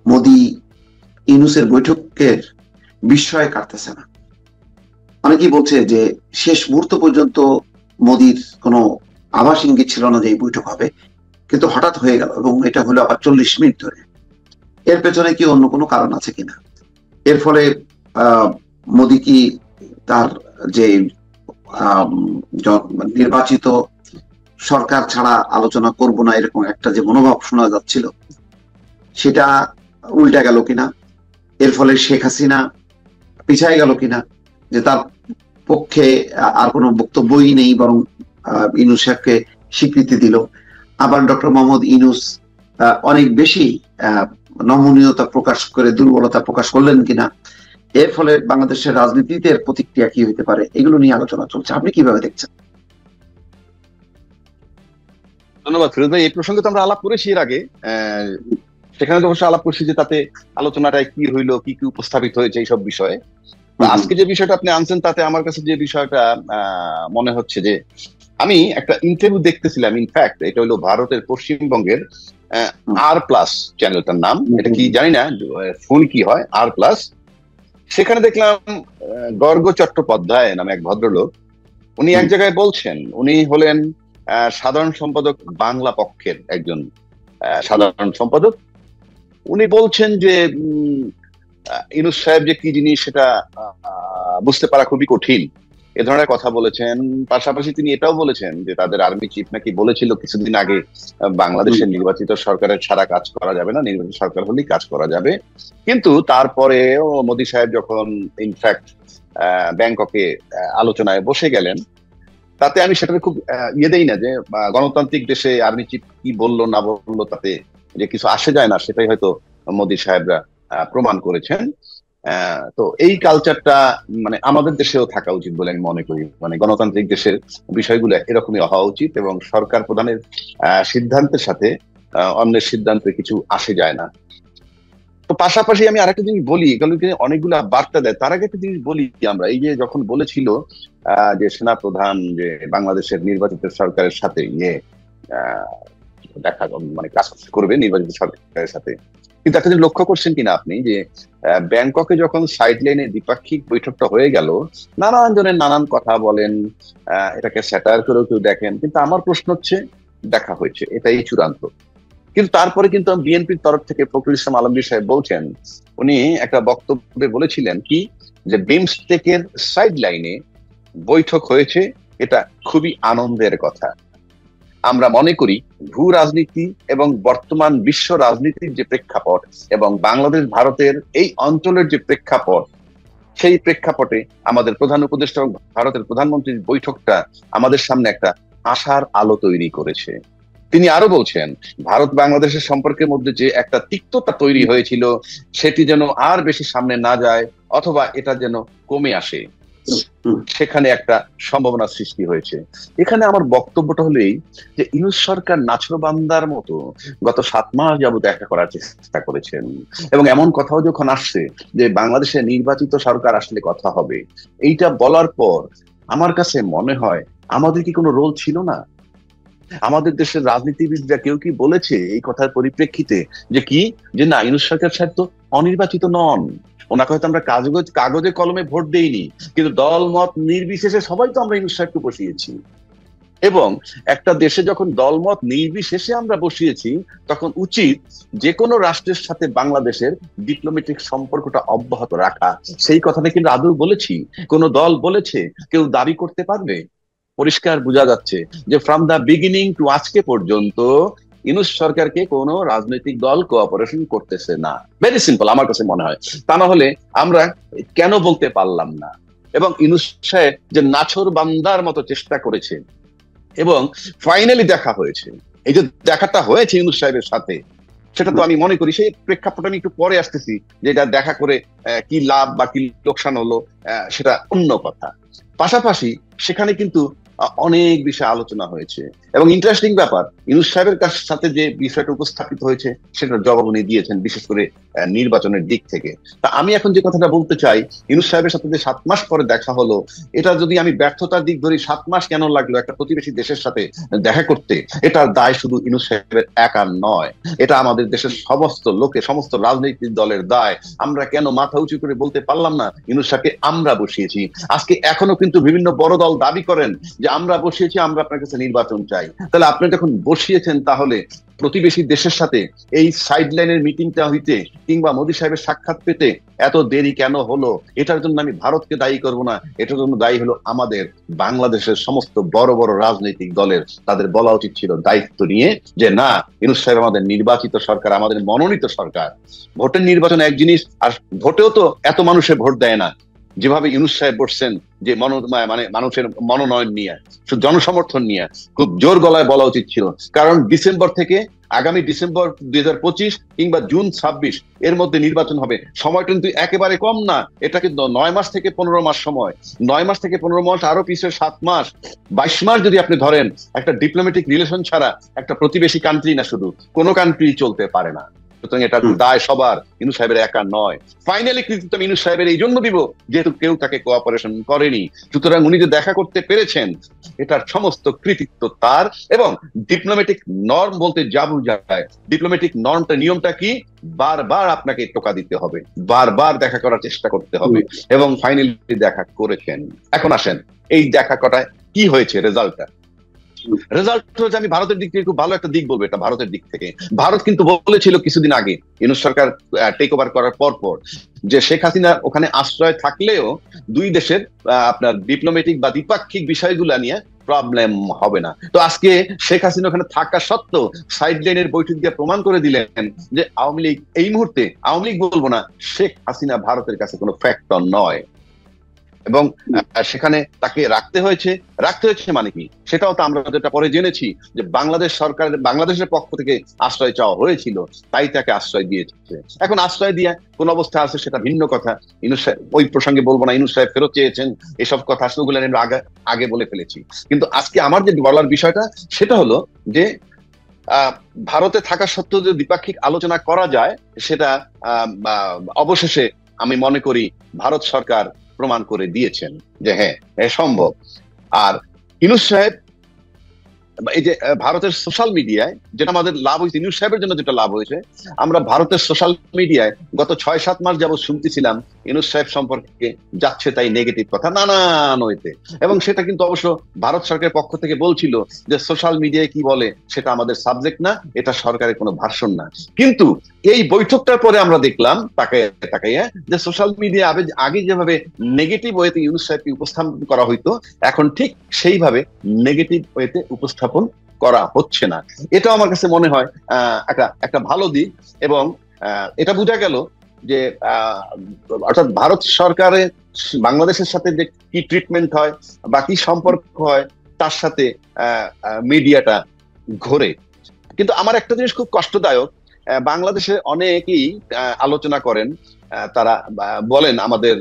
মোদি ইউনূসের বৈঠকের বিস্ময়ে কাটতেছে না। অনেকেই বলছে যে শেষ মুহূর্ত পর্যন্ত মোদির কোনো আভাস ইঙ্গিত ছিল না যে এই বৈঠক হবে, কিন্তু হঠাৎ হয়ে গেল, এবং এটা হলো আবার 40 মিনিট ধরে। এর পেছনে কি অন্য কোনো কারণ আছে কিনা? এর ফলে মোদি কি তার যে নির্বাচিত সরকার ছাড়া আলোচনা করব না, এরকম একটা যে মনোভাব শোনা যাচ্ছিল, সেটা উল্টা গেল কিনা? এর ফলে শেখ হাসিনা পিছায় গেল কিনা, যে তার পক্ষে আর কোনো বক্তব্যই নেই, বরং ইউনূস সাহেবকে স্বীকৃতি দিল। আবার ডক্টর মোহাম্মদ ইউনূস অনেক বেশি নমনীয়তা প্রকাশ করে দুর্বলতা প্রকাশ করলেন কিনা? এর ফলে বাংলাদেশের রাজনীতিতে প্রতিক্রিয়া কি হতে পারে, এগুলো নিয়ে আলোচনা চলছে। আপনি কিভাবে দেখছেন? ধন্যবাদ ফিরোজ ভাই। এই প্রসঙ্গে তো আমরা আলাপ করেছি এর আগে। সেখানে তো অবশ্যই আলাপ করছি যে তাতে আলোচনাটায় কি হইলো, কি কি উপস্থাপিত হয়েছে এইসব বিষয়ে। আজকে যে বিষয়টা আপনি আনছেন, তাতে আমার কাছে যে বিষয়টা মনে হচ্ছে যে আমি একটা ইন্টারভিউ দেখতেছিলাম। ইনফ্যাক্ট এটা হলো ভারতের পশ্চিমবঙ্গের R+ চ্যানেলটার নাম, এটা কি জানি না, ফোন কি হয় R+। সেখানে দেখলাম গর্গ চট্টোপাধ্যায় নামে এক ভদ্রলোক, উনি এক জায়গায় বলছেন, উনি হলেন সাধারণ সম্পাদক বাংলা পক্ষের একজন সাধারণ সম্পাদক। উনি বলছেন যে ইউনূস সাহেব যে কি জিনিস সেটা বুঝতে পারা খুবই কঠিন, এ ধরনের কথা বলেছেন। পাশাপাশি তিনি এটাও বলেছেন যে তাদের আর্মি চিফ নাকি বলেছিল কিছুদিন আগে বাংলাদেশের নির্বাচিত সরকারের ছাড়া কাজ করা যাবে না, নির্বাচিত সরকার হলেই কাজ করা যাবে। কিন্তু তারপরেও মোদী সাহেব যখন ইনফ্যাক্ট ব্যাংককে আলোচনায় বসে গেলেন, তাতে আমি সেটাকে খুব দেই না যে গণতান্ত্রিক দেশে আর্মি চিফ কি বললো না বললো তাতে যে কিছু আসে যায় না, সেটাই হয়তো মোদী সাহেবরা প্রমাণ করেছেন। তো এই কালচারটা মানে আমাদের দেশেও থাকা উচিত বলে আমি মনে করি। মানে গণতান্ত্রিক দেশের বিষয়গুলো এরকমই হওয়া উচিত, এবং সরকার প্রধানের সিদ্ধান্তের সাথে অন্যের সিদ্ধান্তে কিছু আসে যায় না। তো পাশাপাশি আমি আরেকটা জিনিস বলি, এগুলো অনেকগুলো বার্তা দেয়। তার আগে একটা জিনিস বলি, আমরা এই যে যখন বলেছিল যে সেনা প্রধান যে বাংলাদেশের নির্বাচিত সরকারের সাথে দেখা মানে কাজ করবে নির্বাচিত সরকারের সাথে, কিন্তু একটা জিনিস লক্ষ্য করছেন কিনা আপনি যে ব্যাংককে যখন সাইড লাইনে দ্বিপাক্ষিক বৈঠকটা হয়ে গেল, নানান জনের নানান কথা বলেন, এটাকে স্যাটায়ার করেও কেউ দেখেন, কিন্তু আমার প্রশ্ন হচ্ছে দেখা হয়েছে, এটাই চূড়ান্ত। কিন্তু তারপরে কিন্তু বিএনপির তরফ থেকে ফখরুল ইসলাম আলমগীর সাহেব বলছেন, উনি একটা বক্তব্যে বলেছিলেন কি যে বিমস্টেকের সাইড লাইনে বৈঠক হয়েছে, এটা খুবই আনন্দের কথা। আমরা মনে করি ভূ রাজনীতি এবং বর্তমান বিশ্ব রাজনীতির যে প্রেক্ষাপট এবং বাংলাদেশ ভারতের এই অঞ্চলের যে প্রেক্ষাপট, সেই প্রেক্ষাপটে আমাদের প্রধান উপদেষ্টা এবং ভারতের প্রধানমন্ত্রীর বৈঠকটা আমাদের সামনে একটা আশার আলো তৈরি করেছে। তিনি আরো বলছেন, ভারত বাংলাদেশের সম্পর্কের মধ্যে যে একটা তিক্ততা তৈরি হয়েছিল, সেটি যেন আর বেশি সামনে না যায়, অথবা এটা যেন কমে আসে, সেখানে একটা সম্ভাবনা সৃষ্টি হয়েছে। এখানে আমার বক্তব্যটা হলো এই যে ইউনূস সরকার নাছোড়বান্দার মতো গত 7 মাস যাবত দেখা করার চেষ্টা করেছেন, এবং এমন কথাও যখন আসছে যে বাংলাদেশের নির্বাচিত সরকার আসলে কথা হবে, এইটা বলার পর আমার কাছে মনে হয় আমাদের কি কোনো রোল ছিল না? আমাদের দেশের রাজনীতিবিদরা কেউ কি বলেছে এই কথার পরিপ্রেক্ষিতে যে কি যে না, ইউনূস সরকার সাহেব তো অনির্বাচিত নন, ওনাকে হয়তো আমরা কাগজে কলমে ভোট দেইনি, কিন্তু দল মত নির্বিশেষে সবাই তো আমরা ইউনূস সাহেবকে বসিয়েছি। এবং একটা দেশে যখন দলমত নির্বিশেষে আমরা বসিয়েছি, তখন উচিত যে কোনো রাষ্ট্রের সাথে বাংলাদেশের ডিপ্লোম্যাটিক সম্পর্কটা অব্যাহত রাখা। সেই কথাটা কিন্তু আদৌ বলেছি? কোন দল বলেছে? কেউ দাবি করতে পারবে? পরিষ্কার বোঝা যাচ্ছে যে ফ্রম দা বিগিনিং টু আজকে পর্যন্ত ইউনূস সরকারকে কোন রাজনৈতিক দল কোঅপারেশন করতেছে না। ভেরি সিম্পল আমার কাছে মনে হয়। তা না হলে আমরা কেন বলতে পারলাম না? এবং ইউনূস সাহেব যে নাছোড় বান্দার মতো চেষ্টা করেছে এবং ফাইনালি দেখা হয়েছে, এই যে দেখাটা হয়েছে ইউনূস সাহেবের সাথে, সেটা তো আমি মনে করি সেই প্রেক্ষাপটে আমি একটু পরে আসতেছি, যে এটা দেখা করে কি লাভ বা কি লোকসান হলো সেটা অন্য কথা। পাশাপাশি সেখানে কিন্তু অনেক বিষয়ে আলোচনা হয়েছে। এবং ইন্টারেস্টিং ব্যাপার, ইউনূস সাহেবের সাথে যে বিষয়টা উপস্থাপিত হয়েছে সেটার জবাব উনি দিয়েছেন, বিশেষ করে নির্বাচনের দিক থেকে। তা আমি এখন যে কথাটা বলতে চাই, ইউনূস সাহেবের সাথে যে 7 মাস পরে দেখা হলো, এটা যদি আমি ব্যর্থতার দিক ধরি, 7 মাস কেন লাগলো একটা প্রতিবেশী দেশের সাথে দেখা করতে, এটার দায় শুধু ইউনূস সাহেবের একার নয়, এটা আমাদের দেশের সমস্ত লোকের, সমস্ত রাজনৈতিক দলের দায়। আমরা কেন মাথা উঁচু করে বলতে পারলাম না ইউনূস সাহেবকে আমরা বসিয়েছি? আজকে এখনো কিন্তু বিভিন্ন বড় দল দাবি করেন যে আমরা বসিয়েছি, আমরা আপনার কাছে নির্বাচন চাই। তাহলে আপনি যখন বসিয়েছেন, তাহলে প্রতিবেশী দেশের সাথে এই সাইডলাইনের মিটিংটা হইতে কিংবা মোদী সাহেবের সাক্ষাৎ পেতে এত দেরি কেন হলো? এটার জন্য আমি ভারতকে দায়ী করব না, এটার জন্য দায়ী হলো আমাদের বাংলাদেশের সমস্ত বড় বড় রাজনৈতিক দলের। তাদের বলা উচিত ছিল দায়িত্ব নিয়ে যে না, ইউনূস সাহেব আমাদের নির্বাচিত সরকার, আমাদের মনোনীত সরকার। ভোটের নির্বাচন এক জিনিস, আর ভোটেও তো এত মানুষের ভোট দেয় না যেভাবে ইউনূস সাহেব বসছেন, যে মানে মানুষের মনোনয়ন নিয়ে, জনসমর্থন নিয়ে খুব জোর গলায় বলা উচিত ছিল। কারণ ডিসেম্বর থেকে, আগামী ডিসেম্বর 2025 কিংবা জুন 26 এর মধ্যে নির্বাচন হবে। সময়টা কিন্তু একেবারে কম না, এটা কিন্তু 9 মাস থেকে 15 মাস সময়। 9 মাস থেকে 15 মাস, আরো পিছিয়ে 7 মাস, 22 মাস যদি আপনি ধরেন, একটা ডিপ্লোম্যাটিক রিলেশন ছাড়া একটা প্রতিবেশী কান্ট্রি না, শুধু কোনো কান্ট্রি চলতে পারে না। সুতরাং এটা দায় সবার, ইউনূস সাহেবের একা নয়। ফাইনালি কৃতিত্ব ইউনূস সাহেবের এই জন্য দিব যেহেতু কেউ তাকে কোঅপারেশন করেনি। সুতরাং উনি যে দেখা করতে পেরেছেন, এটার সমস্ত কৃতিত্ব তার। এবং ডিপ্লোম্যাটিক নর্ম বলতে যা বোঝায়, ডিপ্লোম্যাটিক নর্মটা, নিয়মটা কি? বারবার আপনাকে টোকা দিতে হবে, বারবার দেখা করার চেষ্টা করতে হবে, এবং ফাইনালি দেখা করেছেন। এখন আসেন এই দেখা করায় কি হয়েছে, রেজাল্টটা। রেজাল্ট হচ্ছে, আমি ভারতের দিক থেকে খুব ভালো একটা দিক বলবো। এটা ভারতের দিক থেকে, ভারত কিন্তু বলেছিল কিছুদিন আগে ইউনূস সরকার টেক ওভার করার পর যে শেখ হাসিনা ওখানে আশ্রয় থাকলেও দুই দেশের আপনার ডিপ্লোম্যাটিক বা দ্বিপাক্ষিক বিষয়গুলা নিয়ে প্রবলেম হবে না। তো আজকে শেখ হাসিনা ওখানে থাকা সত্ত্বেও সাইডলাইনের বৈঠক দিয়ে প্রমাণ করে দিলেন যে আওয়ামী লীগ এই মুহূর্তে, আওয়ামী লীগ বলবো না, শেখ হাসিনা ভারতের কাছে কোনো ফ্যাক্টর নয়। এবং সেখানে তাকে রাখতে হয়েছে মানে কি, সেটাও তো আমরা যেটা পরে জেনেছি যে বাংলাদেশ সরকার, বাংলাদেশের পক্ষ থেকে আশ্রয় চাওয়া হয়েছিল, তাই তাকে আশ্রয় দিয়েছে। এখন আশ্রয় দিয়ে কোন অবস্থা আছে সেটা ভিন্ন কথা। ইউনূস সাহেব ওই প্রসঙ্গে বলবো না, ইউনূস সাহেব ফেরত চেয়েছেন, এসব কথা আসলে ওগুলো আমরা আগে বলে ফেলেছি। কিন্তু আজকে আমার যে বলার বিষয়টা সেটা হলো যে ভারতে থাকা সত্ত্বেও যে দ্বিপাক্ষিক আলোচনা করা যায়, সেটা অবশেষে আমি মনে করি ভারত সরকার প্রমাণ করে দিয়েছেন যে হ্যাঁ, সম্ভব। আর ইউনূস সাহেব, এই যে ভারতের সোশ্যাল মিডিয়ায় যেটা আমাদের লাভ হয়েছে, ইউনূস সাহেবের জন্য যেটা লাভ হয়েছে, আমরা ভারতের সোশ্যাল মিডিয়ায় গত 6-7 মাস যাবত শুনতেছিলাম ইউনূস সাহেব সম্পর্কে যাচ্ছে তাই নেগেটিভ কথা নানান ওয়েতে। এবং সেটা কিন্তু অবশ্য ভারত সরকারের পক্ষ থেকে বলছিল যে সোশ্যাল মিডিয়ায় কি বলে সেটা আমাদের সাবজেক্ট না, এটা সরকারের কোনো ভার্সন না। কিন্তু এই বৈঠকটার পরে আমরা দেখলাম তাকাইয়া যে সোশ্যাল মিডিয়া আগে যেভাবে নেগেটিভ ওয়েতে ইউনূস সাহেবকে উপস্থাপন করা হইতো, এখন ঠিক সেইভাবে নেগেটিভ ওয়েতে উপস্থাপন করা হচ্ছে না। এটা আমার কাছে মনে হয় একটা ভালো দিক। এবং এটা বোঝা গেল যে অর্থাৎ ভারত সরকারের বাংলাদেশের সাথে যে কি ট্রিটমেন্ট হয় বা কি সম্পর্ক হয়, তার সাথে মিডিয়াটা ঘোরে। কিন্তু আমার একটা জিনিস খুব কষ্টদায়ক, বাংলাদেশে অনেকেই আলোচনা করেন, তারা বলেন আমাদের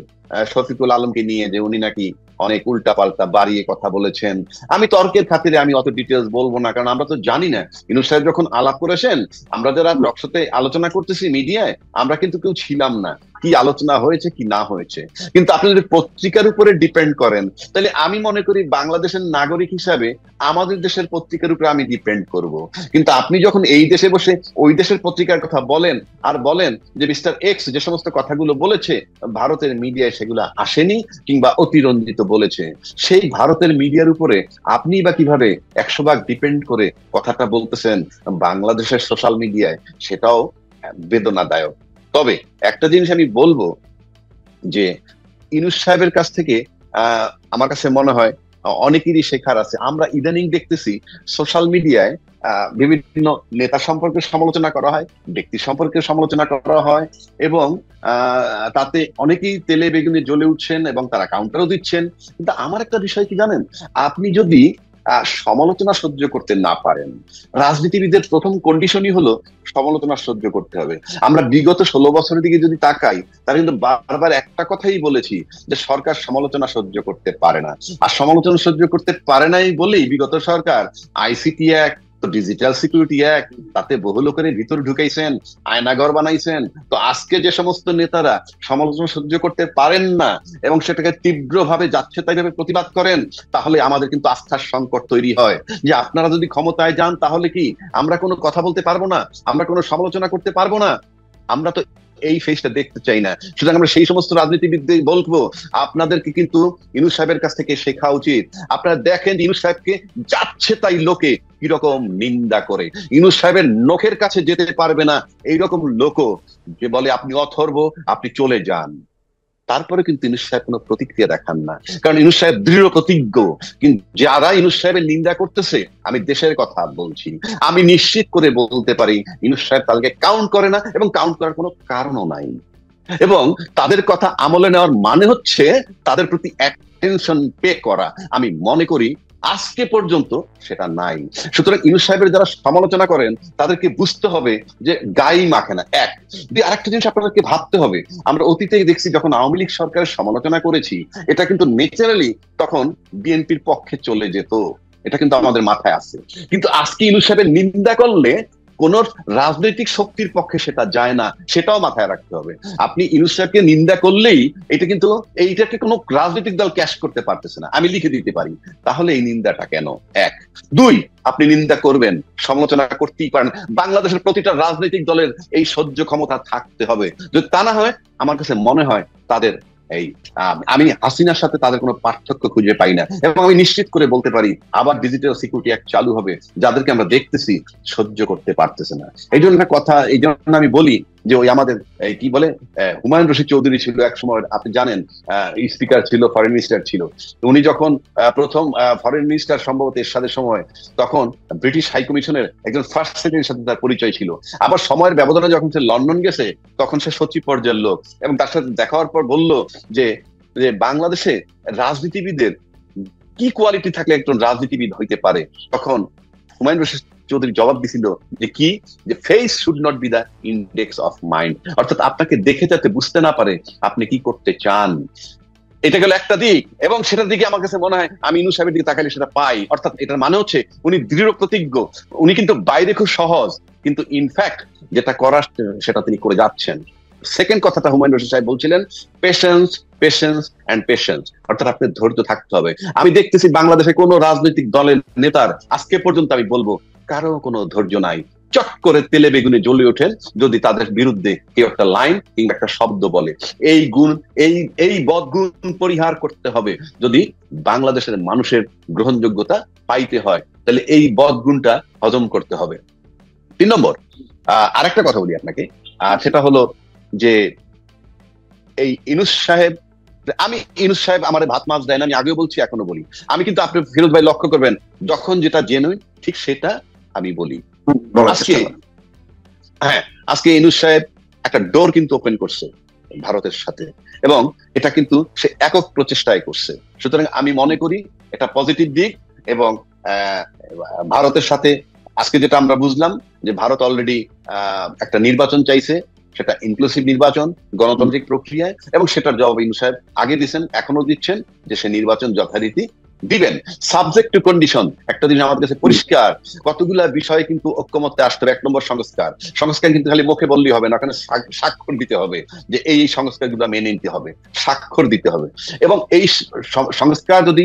শফিকুল আলমকে নিয়ে যে উনি নাকি অনেক উল্টা পাল্টা বাড়িয়ে কথা বলেছেন। আমি তর্কের খাতিরে আমি অত ডিটেলস বলবো না, কারণ আমরা তো জানি না। ইউনূস সাহেব যখন আলাপ করেছেন, আমরা যারা টকশোতে আলোচনা করতেছি মিডিয়ায়, আমরা কিন্তু কেউ ছিলাম না কি আলোচনা হয়েছে কি না হয়েছে। কিন্তু আপনি যদি পত্রিকার উপরে ডিপেন্ড করেন, তাহলে আমি মনে করি বাংলাদেশের নাগরিক হিসাবে আমাদের দেশের পত্রিকার উপরে আমি ডিপেন্ড করব। কিন্তু আপনি যখন এই দেশে বসে ওই দেশের পত্রিকার কথা বলেন, আর বলেন যে মিস্টার এক্স যে সমস্ত কথাগুলো বলেছে ভারতের মিডিয়ায় সেগুলো আসেনি কিংবা অতিরঞ্জিত বলেছে, সেই ভারতের মিডিয়ার উপরে আপনি বা কিভাবে 100 ভাগ ডিপেন্ড করে কথাটা বলতেছেন বাংলাদেশের সোশ্যাল মিডিয়ায়, সেটাও বেদনাদায়ক। তবে একটা জিনিস আমি বলবো যে ইউনূস সাহেবের কাছ থেকে আমার কাছে মনে হয় অনেকেরই শেখার আছে। আমরা ইদানিং দেখতেছি সোশ্যাল মিডিয়ায় বিভিন্ন নেতা সম্পর্কে সমালোচনা করা হয়, ব্যক্তি সম্পর্কে সমালোচনা করা হয়, এবং তাতে অনেকেই তেলে বেগুনে জ্বলে উঠছেন এবং তারা কাউন্টারও দিচ্ছেন। কিন্তু আমার একটা বিষয় কি জানেন, আপনি যদি সমালোচনা সহ্য করতে না পারেন, রাজনীতিবিদের প্রথম কন্ডিশনই হলো সমালোচনা সহ্য করতে হবে। আমরা বিগত 16 বছরের দিকে যদি তাকাই, তারা কিন্তু বারবার একটা কথাই বলেছি যে সরকার সমালোচনা সহ্য করতে পারে না। আর সমালোচনা সহ্য করতে পারে নাই বলেই বিগত সরকার আইসিটি অ্যাক্ট, তো ডিজিটাল সিকিউরিটি অ্যাক্ট, তাতে বহু লোকের ভিতর ঢুকাইছেন, আয়নাঘর বানাইছেন। তো আজকে যে সমস্ত নেতারা সমালোচনা সহ্য করতে পারেন না এবং সেটাকে তীব্রভাবে যাচ্ছে তাই ভাবে প্রতিবাদ করেন, তাহলে আমাদের কিন্তু আস্থার সংকট তৈরি হয় যে আপনারা যদি ক্ষমতায় যান তাহলে কি আমরা কোনো কথা বলতে পারবো না, আমরা কোনো সমালোচনা করতে পারবো না? আমরা তো এই ফেসটা দেখতে চাই না। সুতরাং আমরা সেই সমস্ত রাজনীতিবিদদের বলবো, আপনাদেরকে কিন্তু ইউনূস সাহেবের কাছ থেকে শেখা উচিত। আপনারা দেখেন ইউনূস সাহেবকে যাচ্ছে তাই লোকে কিরকম নিন্দা করে, ইউনূস সাহেবের নখের কাছে যেতে পারবে না এইরকম লোকও যে বলে আপনি অথর্ব, আপনি চলে যান। তারপরে কিন্তু ইউনূস সাহেব কোনো প্রতিক্রিয়া দেখান না, কারণ ইউনূস সাহেব দৃঢ় প্রতিজ্ঞ। কিন্তু যারা ইউনূস সাহেবের নিন্দা করতেছে, আমি দেশের কথা বলছি, আমি নিশ্চিত করে বলতে পারি ইউনূস সাহেব তাদেরকে কাউন্ট করে না এবং কাউন্ট করার কোনো কারণও নাই। এবং তাদের কথা আমলে নেওয়ার মানে হচ্ছে তাদের প্রতি অ্যাটেনশন পে করা। আমি মনে করি আজকে পর্যন্ত সেটা নাই। সুতরাং ইউনূস সাহেবের যারা সমালোচনা করেন তাদেরকে বুঝতে হবে যে গায়ে মাখে না। এক আরেকটা জিনিস আপনাদেরকে ভাবতে হবে, আমরা অতীতেই দেখছি যখন আওয়ামী লীগ সরকারের সমালোচনা করেছি, এটা কিন্তু ন্যাচারালি তখন বিএনপির পক্ষে চলে যেত, এটা কিন্তু আমাদের মাথায় আছে। কিন্তু আজকে ইউনূস সাহেবের নিন্দা করলে কোন রাজনৈতিক শক্তির পক্ষে সেটা যায় না, সেটাও মাথায় রাখতে হবে। আপনি ইউনূস সাহেবকে নিন্দা করলেই এটা কিন্তু এইটাকে কোনো রাজনৈতিক দল ক্যাশ করতে পারতেছে না, আমি লিখে দিতে পারি। তাহলে এই নিন্দাটা কেন? এক। দুই, আপনি নিন্দা করবেন, সমালোচনা করতেই পারেন। বাংলাদেশের প্রতিটা রাজনৈতিক দলের এই সহ্য ক্ষমতা থাকতে হবে। যদি তা না হয়, আমার কাছে মনে হয় তাদের এই আমি হাসিনার সাথে তাদের কোনো পার্থক্য খুঁজে পাই না। এবং আমি নিশ্চিত করে বলতে পারি আবার ডিজিটাল সিকিউরিটি অ্যাক্ট চালু হবে, যাদেরকে আমরা দেখতেছি সহ্য করতে পারতেছে না। এই জন্য কথা, এই জন্য আমি বলি যে ওই আমাদের কি বলে হুমায়ুন রশিদ চৌধুরী ছিল এক সময়, আপনি জানেন, স্পিকার ছিল, ফরেন মিনিস্টার ছিল। উনি যখন প্রথম ফরেন মিনিস্টার সম্ভবত এরশাদের সময়, তখন ব্রিটিশ হাই কমিশনের একজন ফার্স্ট সেক্রেটারির সাথে তার পরিচয় ছিল। আবার সময়ের ব্যবধানে যখন সে লন্ডন গেছে, তখন সে সচিব পর্যায়ের লোক, এবং তার সাথে দেখা হওয়ার পর বলল যে বাংলাদেশে রাজনীতিবিদের কি কোয়ালিটি থাকলে একজন রাজনীতিবিদ হইতে পারে। তখন হুমায়ুন রশিদ চৌধুরী জবাব দিছিল যে কি, যে face should not be the index of mind, অর্থাৎ আপনাকে দেখে যাতে বুঝতে না পারে আপনি কি করতে চান। এটা গেল একটা দিক, এবং সেটার দিকে আমার কাছে মনে হয় আমি ইউনূস সাহেবের দিকে তাকালে সেটা পাই। অর্থাৎ এটার মানে হচ্ছে উনি দৃঢ় প্রতিজ্ঞ। উনি কিন্তু বাইরে খুব সহজ, কিন্তু ইনফ্যাক্ট যেটা করার সেটা তিনি করে যাচ্ছেন। সেকেন্ড কথাটা হুমায়ুন রশিদ সাহেব বলছিলেন, পেশেন্স, পেশেন্স এন্ড পেশেন্স, অর্থাৎ আপনার ধৈর্য থাকতে হবে। আমি দেখতেছি বাংলাদেশে কোনো রাজনৈতিক দলের নেতার আজকে পর্যন্ত আমি বলবো কারো কোনো ধৈর্য নাই। চট করে তেলে বেগুনে জ্বলে ওঠেন যদি তাদের বিরুদ্ধে কেউ একটা লাইন কিংবা একটা শব্দ বলে। এই গুণ, এই বদগুণ পরিহার করতে হবে যদি বাংলাদেশের মানুষের গ্রহণযোগ্যতা পাইতে হয়, তাহলে এই বদগুণটা হজম করতে হবে। 3 নম্বর, আরেকটা কথা বলি আপনাকে, সেটা হলো যে এই ইউনূস সাহেব, আমি ইউনূস সাহেব আমার ভাত মাছ দেয় না, আমি আগেও বলছি এখনো বলি। আমি কিন্তু আপনি ফিরোজ ভাই লক্ষ্য করবেন, যখন যেটা জেনুইন ঠিক সেটা আমি বলি। আজকে ইউনূস সাহেব একটা ডোর কিন্তু ওপেন করছে ভারতের সাথে, এবং এটা কিন্তু সে একক প্রচেষ্টায় করছে। সুতরাং আমি মনে করি এটা পজিটিভ দিক। এবং ভারতের সাথে আজকে যেটা আমরা বুঝলাম যে ভারত অলরেডি একটা নির্বাচন চাইছে, সেটা ইনক্লুসিভ নির্বাচন, গণতান্ত্রিক প্রক্রিয়ায়, এবং সেটার জবাব ইউনূস সাহেব আগে দিচ্ছেন, এখনো দিচ্ছেন যে সে নির্বাচন যথারীতি দিবেন, সাবজেক্ট টু কন্ডিশন। একটা জিনিস আমাদের কাছে পরিষ্কার, কতগুলা বিষয়ে কিন্তু ঐক্যমত্যে আসতে হবে। 1 নম্বর সংস্কার, সংস্কার কিন্তু খালি মুখে বললেই হবে না, ওখানে স্বাক্ষর দিতে হবে যে এই সংস্কারগুলো মেনে নিতে হবে, স্বাক্ষর দিতে হবে। এবং এই সংস্কার যদি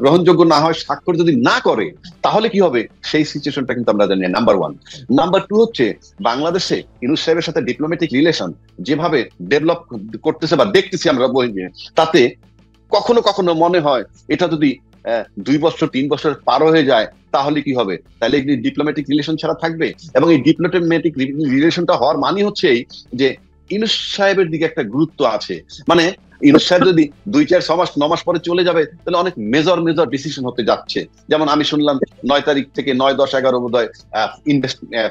গ্রহণযোগ্য না হয়, স্বাক্ষর যদি না করে, তাহলে কি হবে সেই সিচুয়েশনটা কিন্তু আমরা জানি। নাম্বার 1। নাম্বার 2 হচ্ছে বাংলাদেশে ইউনূস সাহেবের সাথে ডিপ্লোম্যাটিক রিলেশন যেভাবে ডেভেলপ করতেছে বা দেখতেছি আমরা, তাতে কখনো কখনো মনে হয় এটা যদি 2 বছর 3 বছর পার হয়ে যায় তাহলে কি হবে, তাহলে ডিপ্লোম্যাটিক রিলেশন ছাড়া থাকবে। এবং এই ডিপ্লোম্যাটিক রিলেশনটা হওয়ার মানে হচ্ছে যে ইউনূস সাহেবের দিকে একটা গুরুত্ব আছে, মানে ইউনূস সাহেব যদি 2-4-6 মাস 9 মাস পরে চলে যাবে, তাহলে অনেক মেজর মেজর ডিসিশন হতে যাচ্ছে। যেমন আমি শুনলাম 9 তারিখ থেকে 9-10-11 বোধহয়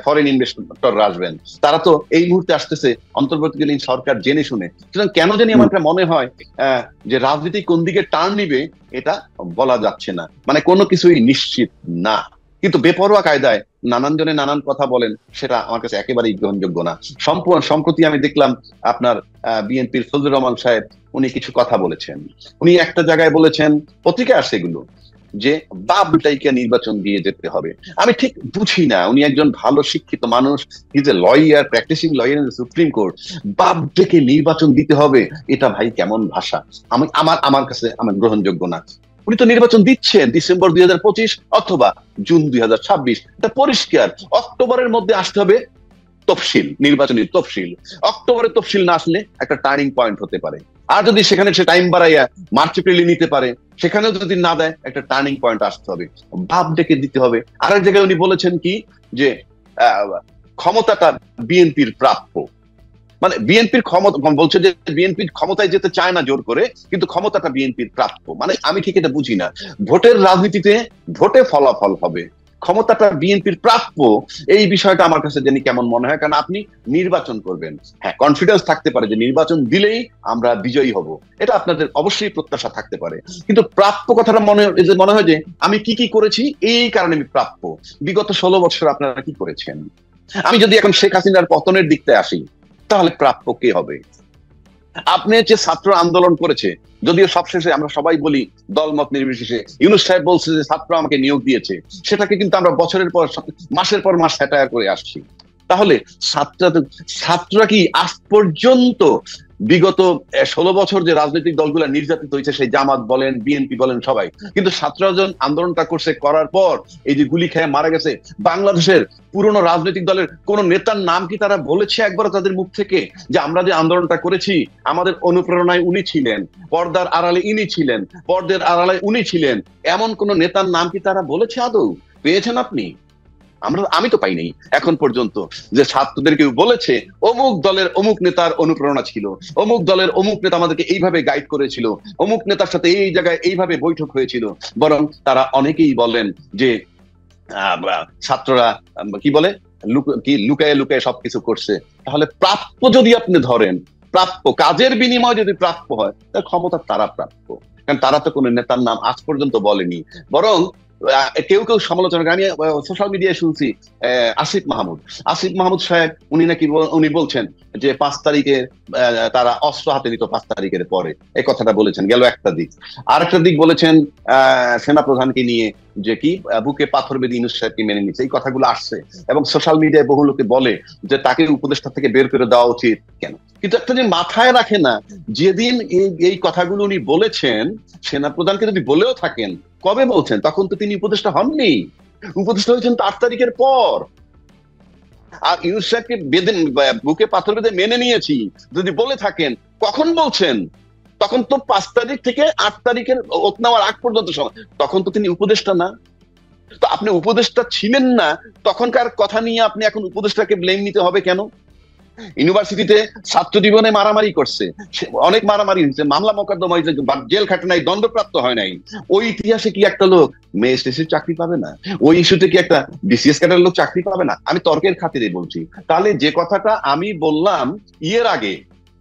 ফরেন ইনভেস্টররা আসবেন। তারা তো এই মুহূর্তে আসতেছে অন্তর্বর্তীকালীন সরকার জেনে শুনে। সুতরাং কেন জানি আমার মনে হয় যে রাজনীতি কোন দিকে টার্ন নিবে এটা বলা যাচ্ছে না, মানে কোনো কিছুই নিশ্চিত না। কিন্তু বেপরোয়া কায়দায় নানান জনে নানান কথা বলেন, সেটা আমার কাছে একেবারেই গ্রহণযোগ্য না। সম্প্রতি আমি দেখলাম আপনার বিএনপির ফজলুর রহমান সাহেব উনি কিছু কথা বলেছেন। উনি একটা জায়গায় বলেছেন, পত্রিকায় আসছে এগুলো, যে বাপ বেটাইকে নির্বাচন দিয়ে যেতে হবে। আমি ঠিক বুঝি না, উনি একজন ভালো শিক্ষিত মানুষ, is a lawyer, practising lawyer in Supreme Court, বাপ ডেকে নির্বাচন দিতে হবে, এটা ভাই কেমন ভাষা? আমার কাছে আমার গ্রহণযোগ্য না। উনি তো নির্বাচন দিচ্ছেন ডিসেম্বর 2025 অথবা জুন 2026, এটা পরিষ্কার। অক্টোবরের মধ্যে আসতে হবে তফসিল, নির্বাচনী তফসিল। অক্টোবরে তফসিল না আসলে একটা টার্নিং পয়েন্ট হতে পারে। আর যদি সেখানে সে টাইম বাড়াইয়া মার্চ এপ্রিলে নিতে পারে, সেখানেও যদি না দেয় একটা টার্নিং পয়েন্ট আসতে হবে, ভাব ডেকে দিতে হবে। আরেক জায়গায় উনি বলেছেন কি, যে ক্ষমতাটা বিএনপির প্রাপ্য, মানে বিএনপির ক্ষমতা, বলছে যে বিএনপির ক্ষমতায় যেতে চায় না জোর করে, কিন্তু ক্ষমতাটা বিএনপির প্রাপ্য। মানে আমি ঠিক এটা বুঝি না। ভোটের রাজনীতিতে ভোটে ফলাফল হবে, ক্ষমতাটা বিএনপির প্রাপ্য, এই বিষয়টা আমার কাছে জানি কেমন মনে হয়। কারণ আপনি নির্বাচন করবেন, হ্যাঁ কনফিডেন্স থাকতে পারে যে নির্বাচন দিলেই আমরা বিজয়ী হব, এটা আপনাদের অবশ্যই প্রত্যাশা থাকতে পারে। কিন্তু প্রাপ্য কথাটা মনে হয় যে আমি কি কি করেছি এই কারণে আমি প্রাপ্য। বিগত 16 বছর আপনারা কি করেছেন? আমি যদি এখন শেখ হাসিনার পতনের দিকতে আসি, তাহলে প্রাপ্য কে হবে? আপনি যে ছাত্র আন্দোলন করেছে, যদিও সবশেষে আমরা সবাই বলি দলমত নির্বিশেষে ইউনূস সাহেব বলছে যে ছাত্র আমাকে নিয়োগ দিয়েছে, সেটাকে কিন্তু আমরা বছরের পর মাসের পর মাস স্যাটায়ার করে আসছি। তাহলে ছাত্ররা কি আজ পর্যন্ত বিগত 16 বছর যে রাজনৈতিক দলগুলো নির্যাতিত হয়েছে, সেই জামাত বলেন বিএনপি বলেন সবাই, কিন্তু ছাত্ররা যখন আন্দোলনটা করছে, করার পর এই যে গুলি খেয়ে মারা গেছে, বাংলাদেশের পুরনো রাজনৈতিক দলের কোন নেতার নাম কি তারা বলেছে একবার তাদের মুখ থেকে যে আমরা যে আন্দোলনটা করেছি আমাদের অনুপ্রেরণায় উনি ছিলেন, পর্দার আড়ালে ইনি ছিলেন, পর্দার আড়ালে উনি ছিলেন, এমন কোন নেতার নাম কি তারা বলেছে? আদৌ পেয়েছেন আপনি? আমি তো পাইনি এখন পর্যন্ত যে ছাত্রদের কেউ বলেছে অমুক দলের অমুক নেতার অনুপ্রেরণা ছিল, অমুক দলের অমুক নেতা আমাদেরকে এইভাবে গাইড করেছিল, অমুক নেতার সাথে এই জায়গায় এইভাবে বৈঠক হয়েছিল। বরং তারা অনেকেই বলেন যে ছাত্ররা কি বলে লুকায়ে লুকায়ে সবকিছু করছে। তাহলে প্রাপ্য যদি আপনি ধরেন, প্রাপ্য কাজের বিনিময়ে যদি প্রাপ্য হয়, তাহলে ক্ষমতা তারা প্রাপ্য। কারণ তারা তো কোনো নেতার নাম আজ পর্যন্ত বলেনি। বরং কেউ কেউ সমালোচনা, আমি সোশ্যাল মিডিয়ায় শুনছি আসিফ মাহমুদ সাহেব উনি বলছেন যে 5 তারিখে তারা অস্ত্র হাতে নিত, 5 তারিখের পরে, এই কথাটা বলেছেন। গেল একটা দিক। আরেকটা দিক বলেছেন সেনা প্রধানকে নিয়ে, যে কি বুকে পাথর বেঁধে ইউনূস সাহেবকে মেনে নিচ্ছে, এই কথাগুলো আসছে এবং সোশ্যাল মিডিয়ায় বহু লোকে বলে যে তাকে উপদেষ্টা থেকে বের করে দেওয়া উচিত। কেন? কিন্তু একটা যে মাথায় রাখে না, যেদিন এই কথাগুলো উনি বলেছেন, সেনা প্রধানকে যদি বলেও থাকেন, কবে বলছেন? তখন তো তিনি উপদেষ্টা হননি, উপদেষ্টা হয়েছেন 8 তারিখের পর। আর ইউনূস সাহেবকে বুকে পাথর বেঁধে মেনে নিয়েছি যদি বলে থাকেন, কখন বলছেন? তখন তো 5 তারিখ থেকে 8 তারিখের ওত নেওয়ার আগ পর্যন্ত সময়, তখন তো তিনি উপদেষ্টা না। তো আপনি উপদেষ্টা ছিলেন না, তখনকার কথা নিয়ে আপনি এখন উপদেষ্টাকে ব্লেম নিতে হবে কেন? ইউনিভার্সিটিতে ছাত্র জীবনে মারামারি করছে, অনেক মারামারি হয়েছে, মামলা মোকদ্দমা হয়েছে, জেল খাটে নাই, দণ্ডপ্রাপ্ত হয় নাই। ওই ইতিহাসে কি একটা লোক ম্যাজিস্ট্রেটের চাকরি পাবে না? ওই ইস্যুতে কি একটা বিসিএস ক্যাডারের লোক চাকরি পাবে না? আমি তর্কের খাতিরে বলছি। তাহলে যে কথাটা আমি বললাম ইয়ের আগে,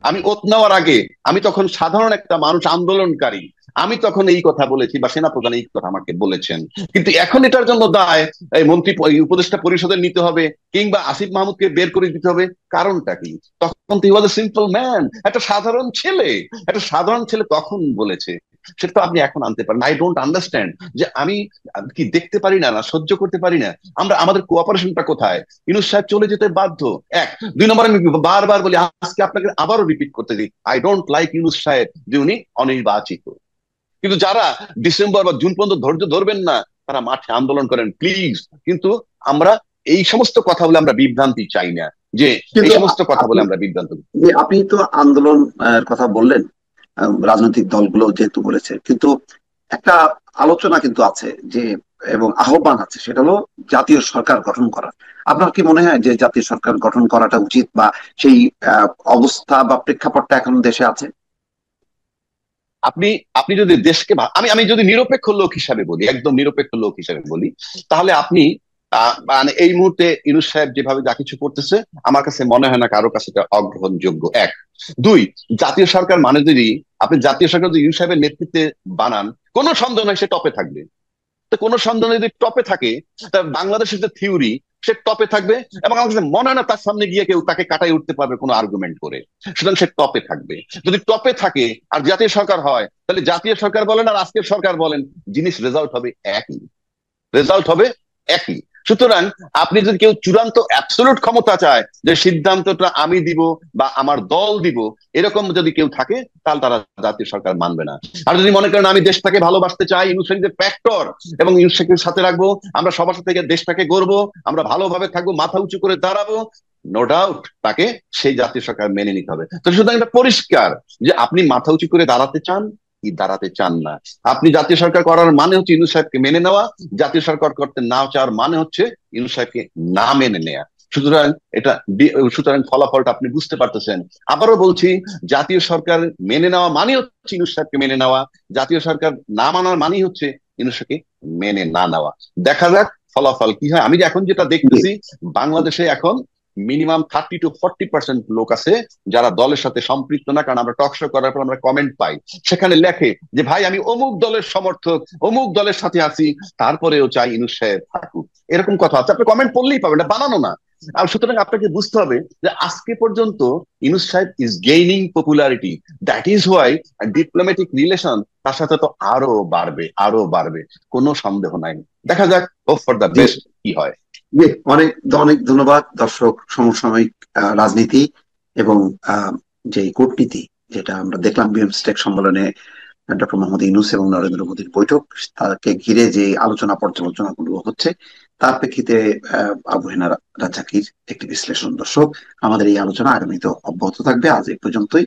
আমি ওত নেওয়ার আগে, আমি তখন সাধারণ একটা মানুষ, আন্দোলনকারী, আমি তখন এই কথা বলেছি বা সেনাপ্রধান এই কথা আমাকে বলেছেন। কিন্তু এখন এটার জন্য দায় এই উপদেষ্টা পরিষদের নিতে হবে, কিংবা আসিফ মাহমুদকে বের করে দিতে হবে। কারণটা কি? তখন তো হি ওয়াজ এ সিম্পল ম্যান, একটা সাধারণ ছেলে তখন বলেছে। সেটা তো আপনি এখন আনতে পারেন। আই ডোন্ট আন্ডারস্ট্যান্ড যে আমি কি দেখতে পারি না, সহ্য করতে পারি না? আমাদের কোঅপারেশনটা কোথায়? ইউনূস সাহেব চলে যেতে বাধ্য, 1। 2 নম্বর, আমি বারবার বলি, আজকে আপনাকে আবারও রিপিট করতে দিই, আই ডোন্ট লাইক ইউনূস সাহেব যে উনি অনির্বাচিত। কিন্তু যারা ডিসেম্বর বা জুন পর্যন্ত ধৈর্য ধরবেন না, তারা মাঠে আন্দোলন করেন প্লিজ। কিন্তু আমরা এই সমস্ত কথা বলে আমরা বিভ্রান্তি চাই না, যে এই সমস্ত কথা বলে আমরা বিভ্রান্তি। আপনি তো আন্দোলন কথা বললেন, রাজনৈতিক দলগুলো যেহেতু বলেছে, কিন্তু একটা আলোচনা কিন্তু আছে যে, এবং আহ্বান আছে, সেটা হলো জাতীয় সরকার গঠন করা। আপনার কি মনে হয় যে জাতীয় সরকার গঠন করাটা উচিত, বা সেই অবস্থা বা প্রেক্ষাপটটা এখন দেশে আছে? আপনি আপনি যদি দেশকে আমি আমি যদি নিরপেক্ষ লোক হিসাবে বলি, একদম নিরপেক্ষ লোক হিসাবে বলি, তাহলে আপনি মানে এই মুহূর্তে ইউনূস সাহেব যেভাবে যা কিছু করতেছে, আমার কাছে মনে হয় না কারো কাছে এটা অগ্রহণযোগ্য। এক। দুই, জাতীয় সরকার মানে যদি আপনি জাতীয় সরকার যদি ইউনূস সাহেবের নেতৃত্বে বানান, কোনো সন্দেহ নাই সে টপে থাকবে। তো কোনো সন্দেহ নেই, যদি টপে থাকে, তা বাংলাদেশের যে থিওরি, সে টপে থাকবে, এবং আমার কাছে মনে হয় না তার সামনে গিয়ে কেউ তাকে কাটাই উঠতে পারবে কোনো আর্গুমেন্ট করে। সুতরাং সে টপে থাকবে। যদি টপে থাকে আর জাতীয় সরকার হয়, তাহলে জাতীয় সরকার বলেন আর আজকের সরকার বলেন, জিনিস রেজাল্ট হবে একই, রেজাল্ট হবে একই। সুতরাং আপনি যদি কেউ চূড়ান্ত অ্যাবসলিউট ক্ষমতা চায় যে সিদ্ধান্তটা আমি দিব বা আমার দল দিব, এরকম যদি কেউ থাকে, তাহলে তারা জাতীয় সরকার মানবে না। আর যদি মনে করেন আমি দেশটাকে ভালোবাসতে চাই, ইউনূস ফ্যাক্টর এবং ইউনূস সাথে রাখবো, আমরা সবার সাথে দেশটাকে গড়বো, আমরা ভালোভাবে থাকবো, মাথা উঁচু করে দাঁড়াবো, নো ডাউট তাকে সেই জাতীয় সরকার মেনে নিতে হবে। তো সুতরাং এটা পরিষ্কার যে আপনি মাথা উঁচু করে দাঁড়াতে চান কি দাঁড়াতে চান না। আপনি জাতীয় সরকার করার মানে হচ্ছে ইউনূস সাহেবকে মেনে নেওয়া, জাতীয় সরকার করতে না চাওয়ার মানে হচ্ছে ইউনূস সাহেবকে না মেনে নেওয়া। সুতরাং সুতরাং ফলাফলটা আপনি বুঝতে পারতেছেন। আবারও বলছি, জাতীয় সরকার মেনে নেওয়া মানে হচ্ছে ইউনূস সাহেবকে মেনে নেওয়া, জাতীয় সরকার না মানার মানে হচ্ছে ইউনূস সাহেবকে মেনে না নেওয়া। দেখা যাক ফলাফল কি হয়। আমি যে এখন যেটা দেখতেছি, বাংলাদেশে এখন মিনিমাম 30-40% লোক আছে যারা দলের সাথে সম্পৃক্ত না। কারণ আমরা টক শো করার পর আমরা কমেন্ট পাই, সেখানে লেখে যে ভাই আমি অমুক দলের সমর্থক, অমুক দলের সাথে আছি, তারপরেও চাই ইউনূস সাহেব থাকুক, এরকম কথা আছে। আপনি কমেন্ট পড়লেই পাবেন, এটা বানানো না। আর সুতরাং আপনাকে বুঝতে হবে যে আজকে পর্যন্ত ইউনূস সাহেব is gaining popularity, that is why diplomatic relation তার সাথে তো আরো বাড়বে, আরো বাড়বে, কোনো সন্দেহ নাই। দেখা যাক, হোপ ফর দ্য বেস্ট কি হয়। অনেক অনেক ধন্যবাদ। দর্শক, সমসাময়িক রাজনীতি এবং যে কূটনীতি যেটা আমরা দেখলাম বিমস্টেক সম্মেলনে, ডক্টর মোহাম্মদ ইউনূস এবং নরেন্দ্র মোদীর বৈঠক, তাকে ঘিরে যে আলোচনা পর্যালোচনা গুলো হচ্ছে, তার প্রেক্ষিতে আবু হেনা রাজ্জাকির একটি বিশ্লেষণ। দর্শক, আমাদের এই আলোচনা আগামীতে অব্যাহত থাকবে। আজ এই পর্যন্তই।